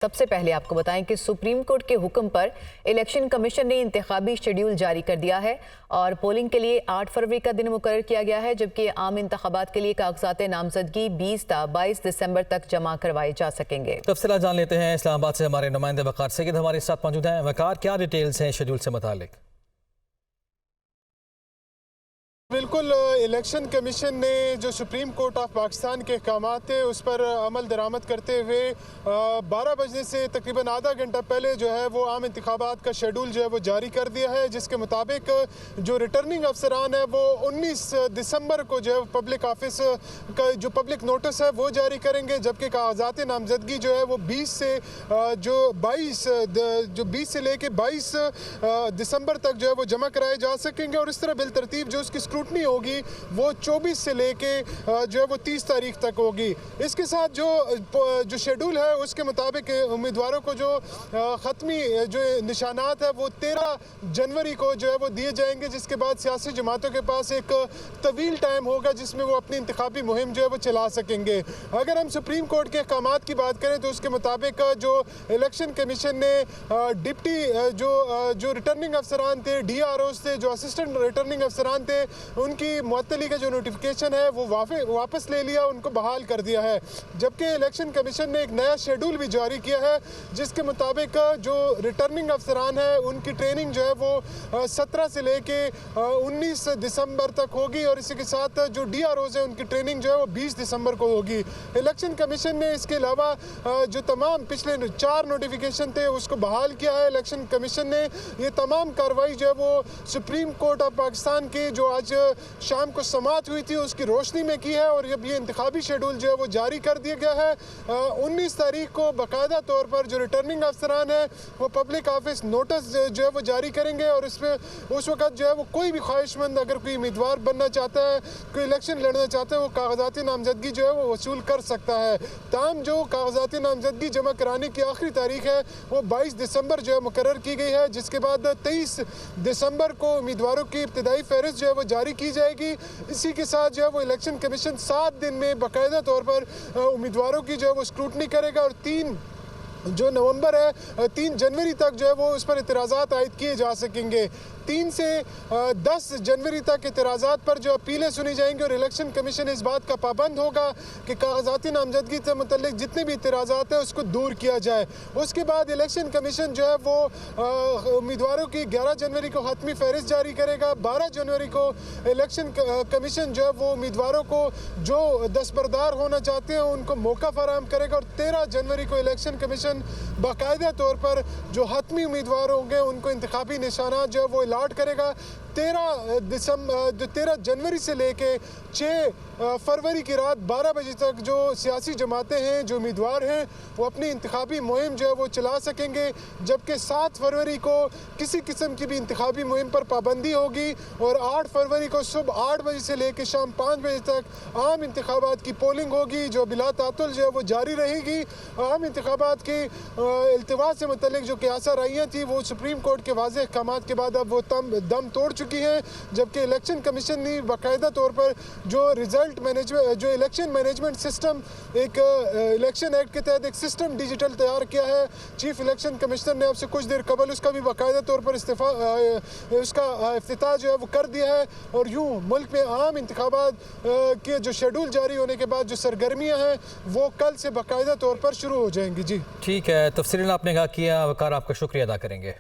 سب سے پہلے آپ کو بتائیں کہ سپریم کورٹ کے حکم پر الیکشن کمیشن نے انتخابی شیڈیول جاری کر دیا ہے اور پولنگ کے لیے 8 فروری کا دن مقرر کیا گیا ہے، جبکہ عام انتخابات کے لیے کاغذات نامزدگی 20 تا 22 دسمبر تک جمع کروائے جا سکیں گے۔ تفصیلات جان لیتے ہیں اسلام آباد سے ہمارے نمائندے وقار سید ہمارے ساتھ موجود ہیں۔ وقار، کیا ڈیٹیلز ہیں شیڈیول سے متعلق؟ بالکل، الیکشن کمیشن نے جو سپریم کورٹ آف پاکستان کے احکامات تھے اس پر عمل درآمد کرتے ہوئے 12 بجنے سے تقریباً آدھا گھنٹہ پہلے جو ہے وہ عام انتخابات کا شیڈول جو ہے وہ جاری کر دیا ہے، جس کے مطابق جو ریٹرننگ افسران ہیں وہ 19 دسمبر کو جو ہے پبلک آفس کا جو پبلک نوٹس ہے وہ جاری کریں گے، جبکہ کاغذات نامزدگی جو ہے وہ 20 سے لے کے 22 دسمبر تک جو ہے وہ جمع کرائے جا سکیں گے، اور اس طرح بالترتیب جو اس کی اسکروٹنی ہوگی وہ 24 سے لے کے جو ہے وہ 30 تاریخ تک ہوگی۔ اس کے ساتھ جو شیڈول ہے اس کے مطابق امیدواروں کو جو ختمی جو نشانات ہے وہ 13 جنوری کو جو ہے وہ دیے جائیں گے، جس کے بعد سیاسی جماعتوں کے پاس ایک طویل ٹائم ہوگا جس میں وہ اپنی انتخابی مہم جو ہے وہ چلا سکیں گے۔ اگر ہم سپریم کورٹ کے احکامات کی بات کریں تو اس کے مطابق جو الیکشن کمیشن نے ڈپٹی جو ریٹرننگ افسران تھے، ڈی آر اوز تھے، جو اسسٹنٹ ریٹرننگ افسران تھے، ان کی معطلی کا جو نوٹیفیکیشن ہے وہ واپس لے لیا، ان کو بحال کر دیا ہے، جبکہ الیکشن کمیشن نے ایک نیا شیڈول بھی جاری کیا ہے جس کے مطابق جو ریٹرننگ افسران ہیں ان کی ٹریننگ جو ہے وہ 17 سے لے کے 19 دسمبر تک ہوگی، اور اسی کے ساتھ جو ڈی آر اوز ہیں ان کی ٹریننگ جو ہے وہ 20 دسمبر کو ہوگی۔ الیکشن کمیشن نے اس کے علاوہ جو تمام پچھلے 4 نوٹیفیکیشن تھے اس کو بحال کیا ہے۔ الیکشن کمیشن نے یہ تمام کارروائی جو ہے وہ سپریم کورٹ آف پاکستان کی جو آج شام کو سماعت ہوئی تھی اس کی روشنی میں کی ہے، اور جب یہ انتخابی شیڈول جو ہے وہ جاری کر دیا گیا ہے 19 تاریخ کو باقاعدہ طور پر جو ریٹرننگ افسران ہیں وہ پبلک آفس نوٹس جو ہے وہ جاری کریں گے، اور اس وقت جو ہے وہ کوئی بھی خواہش مند اگر کوئی امیدوار بننا چاہتا ہے، کوئی الیکشن لڑنا چاہتا ہے، وہ کاغذاتی نامزدگی جو ہے وہ وصول کر سکتا ہے۔ تاہم جو کاغذاتی نامزدگی جمع کرانے کی آخری تاریخ ہے وہ 22 دسمبر جو ہے مقرر کی گئی ہے، جس کے بعد 23 دسمبر کو امیدواروں کی ابتدائی فہرست جو ہے وہ جاری کی جائے گی۔ اسی کے ساتھ جو ہے وہ الیکشن کمیشن 7 دن میں باقاعدہ طور پر امیدواروں کی جو ہے وہ اسکروٹنی کرے گا، اور 3 جنوری تک جو ہے وہ اس پر اعتراضات عائد کیے جا سکیں گے۔ 3 سے 10 جنوری تک اعتراضات پر جو اپیلیں سنی جائیں گی، اور الیکشن کمیشن اس بات کا پابند ہوگا کہ کاغذاتی نامزدگی سے متعلق جتنے بھی اعتراضات ہیں اس کو دور کیا جائے۔ اس کے بعد الیکشن کمیشن جو ہے وہ امیدواروں کی 11 جنوری کو حتمی فہرست جاری کرے گا۔ 12 جنوری کو الیکشن کمیشن جو ہے وہ امیدواروں کو جو دستبردار ہونا چاہتے ہیں ان کو موقع فراہم کرے گا، اور 13 جنوری کو الیکشن کمیشن باقاعدہ طور پر جو حتمی امیدوار ہوں گے ان کو انتخابی نشانات جو ہے وہ الاٹ کرے گا۔ 13 جنوری سے لے کے 6 فروری کی رات 12 بجے تک جو سیاسی جماعتیں ہیں، جو امیدوار ہیں، وہ اپنی انتخابی مہم جو ہے وہ چلا سکیں گے، جبکہ 7 فروری کو کسی قسم کی بھی انتخابی مہم پر پابندی ہوگی، اور 8 فروری کو صبح 8 بجے سے لے کے شام 5 بجے تک عام انتخابات کی پولنگ ہوگی جو بلا تعطل جو ہے وہ جاری رہے گی۔ عام انتخابات کی التوا سے متعلق جو قیاسہ رائیاں تھی وہ سپریم کورٹ کے واضح احکامات کے بعد اب وہ دم توڑ چکی ہیں، جبکہ الیکشن کمیشن نے باقاعدہ طور پر جو الیکشن مینجمنٹ سسٹم ایک الیکشن ایکٹ کے تحت ایک سسٹم ڈیجیٹل تیار کیا ہے۔ چیف الیکشن کمشنر نے اب سے کچھ دیر قبل اس کا بھی باقاعدہ طور پر اس کا افتتاح جو ہے وہ کر دیا ہے، اور یوں ملک میں عام انتخابات کے جو شیڈول جاری ہونے کے بعد جو سرگرمیاں ہیں وہ کل سے باقاعدہ طور پر شروع ہو جائیں گی۔ جی ٹھیک ہے، تفصیلاً آپ نے کیا وقار، آپ کا شکریہ ادا کریں گے۔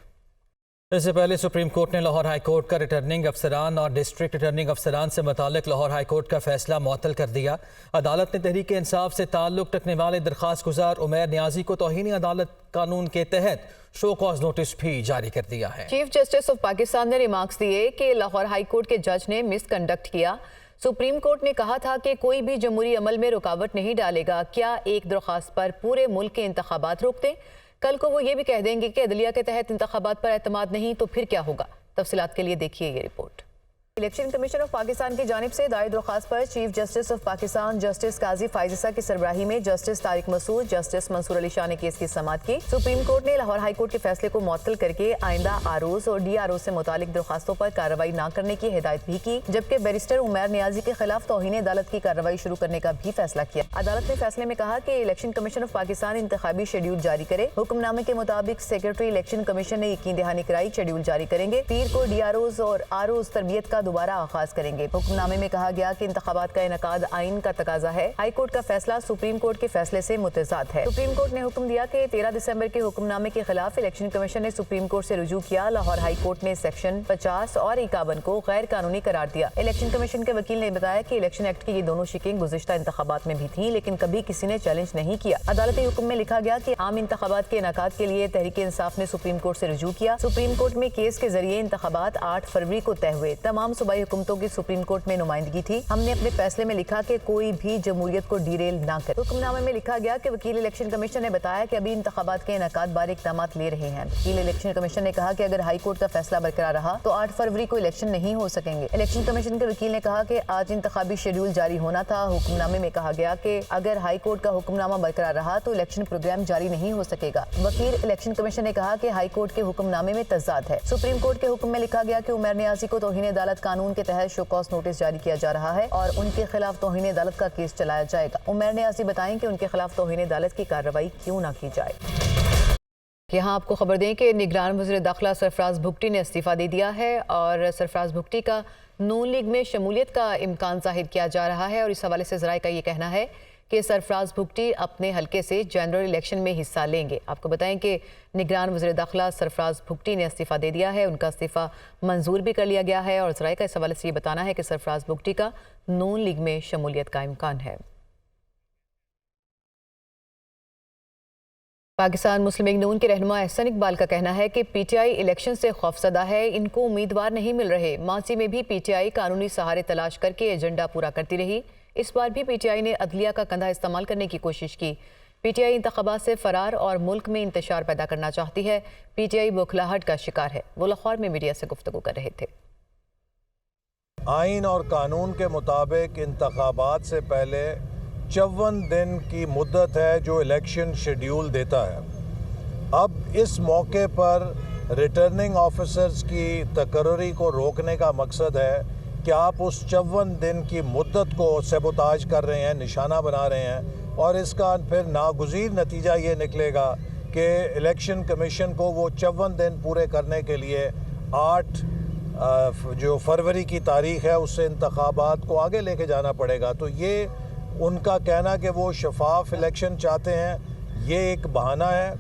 اس سے پہلے سپریم کورٹ نے لاہور ہائی کورٹ کا ریٹرننگ افسران اور ڈسٹرکٹ ریٹرننگ افسران سے متعلق لاہور ہائی کورٹ کا فیصلہ معطل کر دیا۔ عدالت نے تحریک انصاف سے تعلق رکھنے والے درخواست گزار عمیر نیازی کو توہین عدالت قانون کے تحت شو کاز نوٹس بھی جاری کر دیا ہے۔ چیف جسٹس آف پاکستان نے ریمارکس دیے کہ لاہور ہائی کورٹ کے جج نے مس کنڈکٹ کیا۔ سپریم کورٹ نے کہا تھا کہ کوئی بھی جمہوری عمل میں رکاوٹ نہیں ڈالے گا، کیا ایک درخواست پر پورے ملک کے انتخابات روک دیں؟ کل کو وہ یہ بھی کہہ دیں گے کہ عدلیہ کے تحت انتخابات پر اعتماد نہیں تو پھر کیا ہوگا؟ تفصیلات کے لیے دیکھیے یہ report. Election commission of Pakistan की जानिब से दायर दरख्वास्त पर chief justice of Pakistan justice काजी फाइजिसा की सरबराही में जस्टिस तारिक मसूद, जस्टिस मंसूर अली शाह ने केस की समाअत की। सुप्रीम कोर्ट ने लाहौर हाई कोर्ट के फैसले को मुअत्तल करके आइंदा आरोज और DRO से मुतालिक दरख्वास्तों पर कार्रवाई न करने की हिदायत भी की, जबकि बैरिस्टर उमैर नियाजी के खिलाफ तौहीन अदालत की कार्रवाई शुरू करने का भी फैसला किया। अदालत ने फैसले में कहा कि इलेक्शन कमीशन ऑफ पाकिस्तान इंतखाबी शेड्यूल जारी करे। हुक्मनामे के मुताबिक सेक्रेटरी इलेक्शन कमीशन ने यकीन दहानी कराई शेड्यूल जारी करेंगे। पीर को DROs और ROs तरबियत का दोबारा आगाज करेंगे। हुक्मनामे में कहा गया कि इंतखाबात का इनकाद आइन का तकाजा है। हाई कोर्ट का फैसला सुप्रीम कोर्ट के फैसले से मुतज़ाद है। सुप्रीम कोर्ट ने हुक्म दिया कि 13 दिसंबर के हुक्मनामे के खिलाफ इलेक्शन कमीशन ने सुप्रीम कोर्ट से रुजू किया। लाहौर हाई कोर्ट ने सेक्शन 50 और 51 को गैर कानूनी करार दिया। इलेक्शन कमीशन के वकील ने बताया कि इलेक्शन एक्ट की ये दोनों शिकें गुज़िश्ता इंतखाबात में भी थी, लेकिन कभी किसी ने चैलेंज नहीं किया। अदालती हुक्म में लिखा गया कि आम इंतखाबात के इनकाद के लिए तहरीक इंसाफ ने सुप्रीम कोर्ट से रुजू किया। सुप्रीम कोर्ट में केस के जरिए इंतखाबात 8 फरवरी को तय हुए। तमाम सूबाई हुकूमतों की सुप्रीम कोर्ट में नुमाइंदगी थी। हमने अपने फैसले में लिखा कि कोई भी जमहूरियत को डीरेल ना करे। हुक्मनामे में लिखा गया कि वकील इलेक्शन कमीशन ने बताया कि अभी इंतखाबात के इनकाद बारे इक़दाम ले रहे हैं। वकील इलेक्शन कमीशन ने कहा कि अगर हाई कोर्ट का फैसला बरकरार रहा तो 8 फरवरी को इलेक्शन नहीं हो सकेंगे। इलेक्शन कमीशन के वकील ने कहा कि आज इंतखाबी शेड्यूल जारी होना था। हुक्मनामे में कहा गया कि अगर हाई कोर्ट का हुक्मनामा बरकरार रहा तो इलेक्शन प्रोग्राम जारी नहीं हो सकेगा। वकील इलेक्शन कमीशन ने कहा कि हाई कोर्ट के हुक्मनामे में तजाद है। सुप्रीम कोर्ट के हुक्म में लिखा गया कि उमैर नियाजी को तौहीन अदालत कानून के तहत शो कॉज नोटिस जारी किया जा रहा है और उनके खिलाफ तौहीन अदालत का केस चलाया जाएगा। उमैर नियाजी बताएं कि उनके खिलाफ तौहीन अदालत की कार्रवाई क्यों ना की जाए। यहाँ आपको खबर दें कि निगरान वज़ीर दाखिला सरफराज भुगटी ने इस्तीफ़ा दे दिया है और सरफराज भुगटी का नून लीग में शमूलियत का इम्कान ज़ाहिर किया जा रहा है और इस हवाले से ज़राए का ये कहना है कि सरफराज भुगटी अपने हलके से जनरल इलेक्शन में हिस्सा लेंगे। आपको बताएं कि निगरान वज़ीर दाखिला सरफराज भुगटी ने इस्तीफ़ा दे दिया है, उनका इस्तीफ़ा मंजूर भी कर लिया गया है और ज़राए का इस हवाले से ये बताना है कि सरफराज भुगटी का नून लीग में शमूलियत का इम्कान है। पाकिस्तान मुस्लिम लीग नून के रहनुमा एहसन इकबाल का कहना है कि PTI इलेक्शन से खौफजदा है, इनको उम्मीदवार नहीं मिल रहे। मांसी में भी PTI कानूनी सहारे तलाश करके एजेंडा पूरा करती रही। इस बार भी PTI ने अदलिया का कंधा इस्तेमाल करने की कोशिश की। PTI इंतखाबात से फरार और मुल्क में इंतशार पैदा करना चाहती है। PTI बौखलाहट का शिकार है। वो लाहौर में मीडिया से गुफ्तगू कर रहे थे। आइन और कानून के मुताबिक इंतखाबात से पहले 54 दिन की मुद्दत है जो इलेक्शन शेड्यूल देता है। अब इस मौके पर रिटर्निंग ऑफिसर्स की तकर्री को रोकने का मकसद है कि आप उस 54 दिन की मुद्दत को सबोताज कर रहे हैं, निशाना बना रहे हैं और इसका फिर नागुज़ीर नतीजा ये निकलेगा कि इलेक्शन कमीशन को वो 54 दिन पूरे करने के लिए 8 जो फरवरी की तारीख़ है उससे इंतखाबात को आगे लेके जाना पड़ेगा। तो ये उनका कहना कि वो शफाफ इलेक्शन चाहते हैं, ये एक बहाना है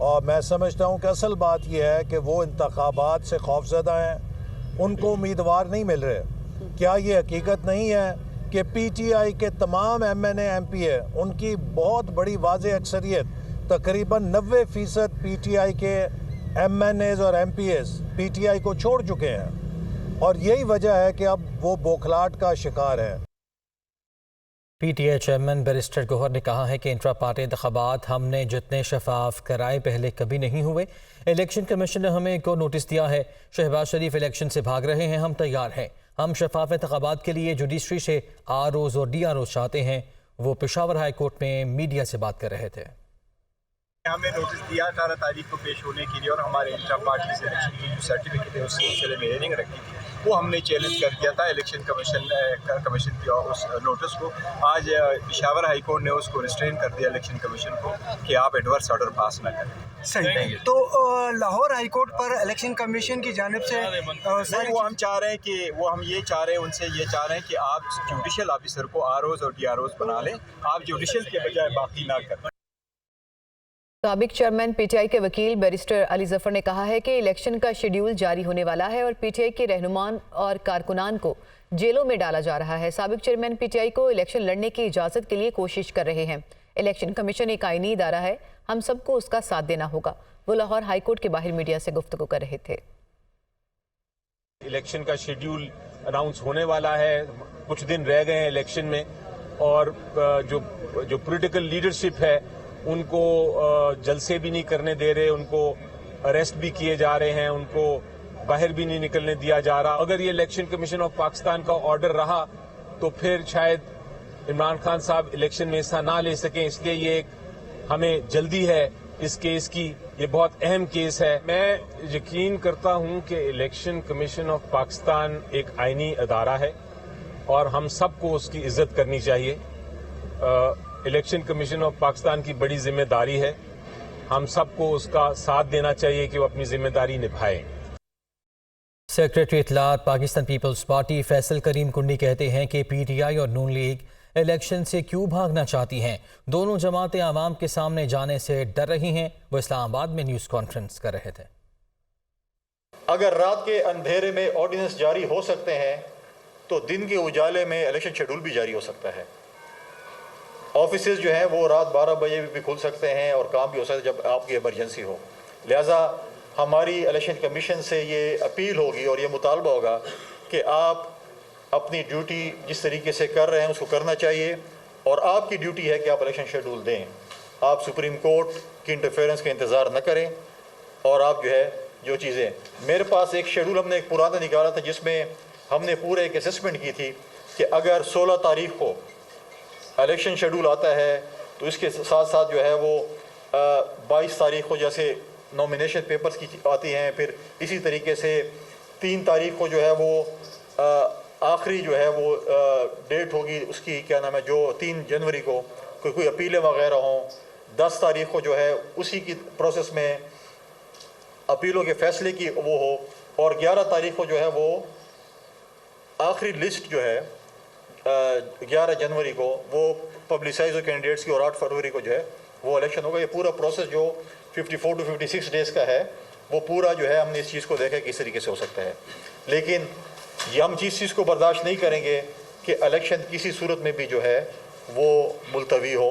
और मैं समझता हूँ कि असल बात यह है कि वो इंतखाबात से खौफज़दा हैं, उनको उम्मीदवार नहीं मिल रहे। क्या ये हकीकत नहीं है कि PTI के तमाम MNA MPA उनकी बहुत बड़ी वाज़ेह अक्सरियत तकरीबन 90% PTI के MNAs और MPAs PTI को छोड़ चुके हैं और यही वजह है कि अब वो बौखलाहट का शिकार है। PTI चेयरमैन बैरिस्टर गौहर ने कहा है कि इंट्रा पार्टी इंतखाबात हमने जितने शफाफ कराए पहले कभी नहीं हुए। इलेक्शन कमीशन ने हमें एक और नोटिस दिया है। शहबाज शरीफ इलेक्शन से भाग रहे हैं, हम तैयार हैं। हम शफाफ इंतखाबात के लिए जुडिशरी से ROs और DROs चाहते हैं। वो पेशावर हाई कोर्ट में मीडिया से बात कर रहे थे। हमें नोटिस दिया 18 तारीख को पेश होने के लिए और हमारे इंट्रा पार्टी सिलेक्शन की जो सर्टिफिकेट है उस सिलसिले में हेयरिंग रखी थी, वो हमने चैलेंज कर दिया था इलेक्शन कमीशन की उस नोटिस को। आज पेशावर हाई कोर्ट ने उसको रिस्ट्रेन कर दिया इलेक्शन कमीशन को कि आप एडवर्स ऑर्डर पास ना करें। सही। तो लाहौर हाई कोर्ट पर इलेक्शन कमीशन की जानिब से नहीं, वो हम चाह रहे हैं कि उनसे ये चाह रहे हैं कि आप जुडिशल ऑफिसर को ROs और DROs बना लें, आप जुडिशल के बजाय बाकी ना करें। साबिक चेयरमैन PTI के वकील बैरिस्टर अली जफर ने कहा है कि इलेक्शन का शेड्यूल जारी होने वाला है और PTI के रहनुमान और कारकुनान को जेलों में डाला जा रहा है। साबिक चेयरमैन PTI को इलेक्शन लड़ने की इजाज़त के लिए कोशिश कर रहे हैं। इलेक्शन कमीशन एक आईनी इदारा है, हम सबको उसका साथ देना होगा। वो लाहौर हाई कोर्ट के बाहर मीडिया से गुफ्तगू कर रहे थे। इलेक्शन का शेड्यूल अनाउंस होने वाला है, कुछ दिन रह गए हैं इलेक्शन में और जो पॉलिटिकल लीडरशिप है उनको जलसे भी नहीं करने दे रहे, उनको अरेस्ट भी किए जा रहे हैं, उनको बाहर भी नहीं निकलने दिया जा रहा। अगर ये इलेक्शन कमीशन ऑफ पाकिस्तान का ऑर्डर रहा तो फिर शायद इमरान खान साहब इलेक्शन में हिस्सा ना ले सकें, इसलिए ये हमें जल्दी है इस केस की, ये बहुत अहम केस है। मैं यकीन करता हूं कि इलेक्शन कमीशन ऑफ पाकिस्तान एक आईनी अदारा है और हम सबको उसकी इज्जत करनी चाहिए। इलेक्शन कमीशन ऑफ पाकिस्तान की बड़ी जिम्मेदारी है, हम सबको उसका साथ देना चाहिए कि वो अपनी जिम्मेदारी निभाए। सेक्रेटरी इत्तलात पाकिस्तान पीपल्स पार्टी फैसल करीम कुंडी कहते हैं कि पीटीआई और नून लीग इलेक्शन से क्यों भागना चाहती हैं। दोनों जमातें आवाम के सामने जाने से डर रही हैं। वो इस्लामाबाद में न्यूज़ कॉन्फ्रेंस कर रहे थे। अगर रात के अंधेरे में ऑर्डिनेंस जारी हो सकते हैं तो दिन के उजाले में इलेक्शन शेड्यूल भी जारी हो सकता है। ऑफिसेज जो हैं वो रात 12 बजे भी खुल सकते हैं और काम भी हो सकता है जब आपकी इमरजेंसी हो। लिहाजा हमारी इलेक्शन कमीशन से ये अपील होगी और ये मुतालबा होगा कि आप अपनी ड्यूटी जिस तरीके से कर रहे हैं उसको करना चाहिए और आपकी ड्यूटी है कि आप इलेक्शन शेड्यूल दें। आप सुप्रीम कोर्ट की इंटरफेरेंस का इंतज़ार न करें और आप जो है जो चीज़ें, मेरे पास एक शेड्यूल हमने एक पुराना निकाला था जिसमें हमने पूरे एक असेसमेंट की थी कि अगर 16 तारीख को इलेक्शन शेड्यूल आता है तो इसके साथ साथ जो है वो 22 तारीख को जैसे नॉमिनेशन पेपर्स की आती हैं, फिर इसी तरीके से 3 तारीख को जो है वो आखिरी जो है वो डेट होगी उसकी, क्या नाम है, जो 3 जनवरी को कोई अपीलें वगैरह हों। 10 तारीख को जो है उसी की प्रोसेस में अपीलों के फैसले की वो हो और 11 तारीख को जो है वो आखिरी लिस्ट जो है 11 जनवरी को वो पब्लिसाइज हो कैंडिडेट्स की और 8 फरवरी को जो है वो इलेक्शन होगा। ये पूरा प्रोसेस जो 54 to 56 डेज़ का है वो पूरा जो है हमने इस चीज़ को देखा किस तरीके से हो सकता है। लेकिन ये हम जिस चीज़ को बर्दाश्त नहीं करेंगे कि इलेक्शन किसी सूरत में भी जो है वो मुलतवी हो।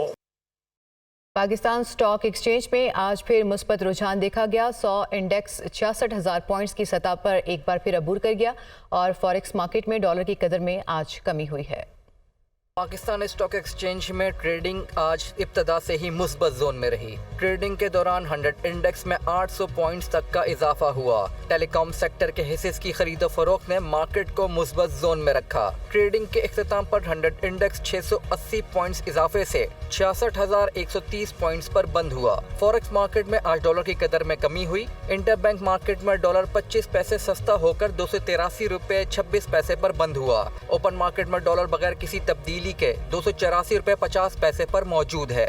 पाकिस्तान स्टॉक एक्सचेंज में आज फिर मुस्बत रुझान देखा गया। 100 इंडेक्स 66,000 पॉइंट्स की सतह पर एक बार फिर अबूर कर गया और फॉरेक्स मार्केट में डॉलर की कदर में आज कमी हुई है। पाकिस्तान स्टॉक एक्सचेंज में ट्रेडिंग आज इब्तदा से ही मुस्बत जोन में रही। ट्रेडिंग के दौरान 100 इंडेक्स में 800 पॉइंट्स तक का इजाफा हुआ। टेलीकॉम सेक्टर के हिस्से की खरीदो फरोख्त ने मार्केट को मुस्बत जोन में रखा। ट्रेडिंग के इख्तिताम पर 100 इंडेक्स 680 पॉइंट्स इजाफे से 66,130 पॉइंट्स पर बंद हुआ। फॉरेक्स मार्केट में आज डॉलर की कदर में कमी हुई। इंटरबैंक मार्केट में डॉलर 25 पैसे सस्ता होकर 283 रुपये 26 पैसे पर बंद हुआ। ओपन मार्केट में डॉलर बगैर किसी तब्दीली के 284 रुपये 50 पैसे पर मौजूद है।